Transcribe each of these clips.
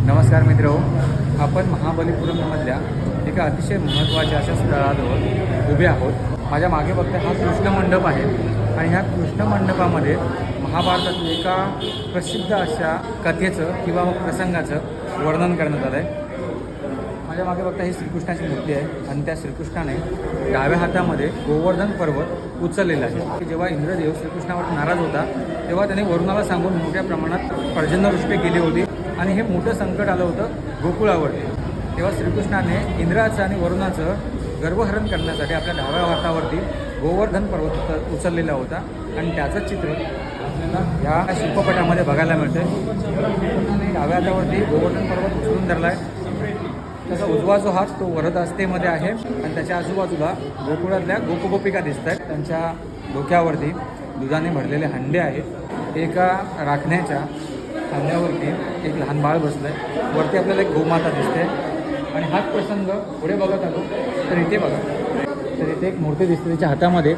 नमस्कार मित्र, आपण महाबलीपुरममधल्या एका अतिशय महत्त्वाच्या अशा स्थळाजवळ उभे आहोत। माझ्या मागे बघता हा कृष्ण मंडप आहे आणि ह्या कृष्ण मंडपामध्ये महाभारतातील एका प्रसिद्ध अशा कथेचं किंवा प्रसंगाचं वर्णन करण्यात आलं आहे। माझ्या मागे बघता ही श्रीकृष्णाची मूर्ती आहे आणि त्या श्रीकृष्णाने डाव्या हातामध्ये गोवर्धन पर्वत उचललेला आहे। जेव्हा इंद्रदेव श्रीकृष्णावर नाराज होता तेव्हा त्याने वरुणाला सांगून मोठ्या प्रमाणात पर्जन्यवृष्टी केली होती आणि हे मोठं संकट आलं होतं गोकुळावरती। तेव्हा श्रीकृष्णाने इंद्राचं आणि वरुणाचं गर्भहरण करण्यासाठी आपल्या डाव्या हातावरती गोवर्धन पर्वत उचललेला होता आणि त्याचं चित्र आपल्याला ह्या शिल्पपटामध्ये बघायला मिळतं। डाव्या हातावरती गोवर्धन पर्वत उचलून धरला आहे, त्याचा उजवा जो हात तो वरदहस्तेमध्ये आहे आणि त्याच्या आजूबाजूला गोकुळातल्या गोपगोपिका दिसत आहेत। त्यांच्या डोक्यावरती दुधाने भरलेले हंडे आहेत। एका राखण्याच्या खांद्यावरती एक लहान बाळ बसलं आहे, वरती आपल्याला एक गोमाता दिसते आणि हाच प्रसंग पुढे बघत आलो तर इथे बघा, तर इथे एक मूर्ती दिसते, त्याच्या हातामध्ये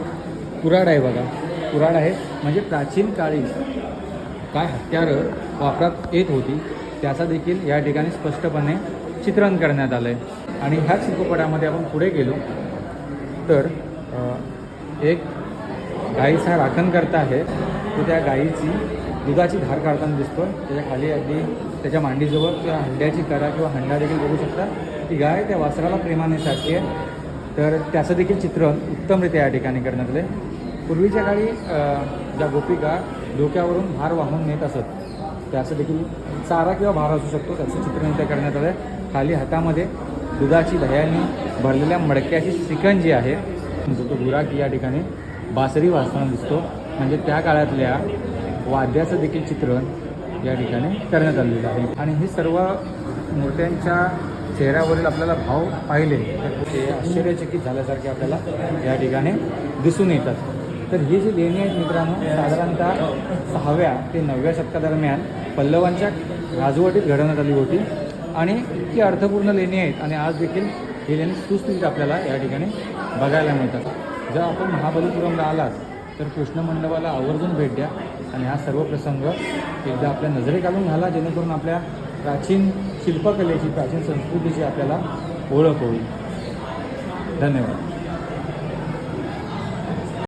कुऱ्हाड आहे बघा। कुऱ्हाड आहे म्हणजे प्राचीन काळी काय हत्यारं वापरात येत होती त्याचा देखील या ठिकाणी स्पष्टपणे चित्रण करण्यात आलं आहे। आणि ह्याच शिल्पपटामध्ये आपण पुढे गेलो तर एक गाईचा राखणकर्ता आहे, तो त्या गाईची दुधाची धार काढताना दिसतो। त्याच्या खाली अगदी त्याच्या मांडीजवळ किंवा हंड्याची करा किंवा हंडा देखील बघू शकता। ती गाय त्या वासराला प्रेमाने साठते आहे, तर त्याचं देखील चित्रण उत्तमरित्या या ठिकाणी करण्यात आलं आहे। पूर्वीच्या काळी ज्या गोपिका डोक्यावरून भार वाहून नेत असत त्याचं देखील चारा किंवा भार असू शकतो, त्याचं चित्रण इथे करण्यात आलं आहे। खाली हातामध्ये दुधाची दह्याने भरलेल्या मडक्याची शिकंजी आहे, तो गुराखी या ठिकाणी बासरी वाजताना दिसतो, म्हणजे त्या काळातल्या वाद्याचं देखील चित्रण या ठिकाणी करण्यात आलेलं आहे। आणि हे सर्व मूर्त्यांच्या चेहऱ्यावरील आपल्याला भाव पाहिले तर ते आश्चर्यचकित झाल्यासारखे आपल्याला या ठिकाणी दिसून येतात। तर ही जी लेणी आहेत मित्रांनो, साधारणतः 6व्या ते 9व्या शतकादरम्यान पल्लवांच्या राजवटीत घडवण्यात आली होती आणि इतकी अर्थपूर्ण लेणी आहेत आणि आज देखील ही लेणी सुस्थितीत आपल्याला या ठिकाणी बघायला मिळतात। जर आपण महाबलीपुरमला आलात तर कृष्ण मंडपाला आवर्जून भेट द्या आणि हा सर्व प्रसंग एकदा आपल्या नजरेत घालून घाला, जेणेकरून आपल्या प्राचीन शिल्पकलेची, प्राचीन संस्कृतीची आपल्याला ओळख होईल। धन्यवाद।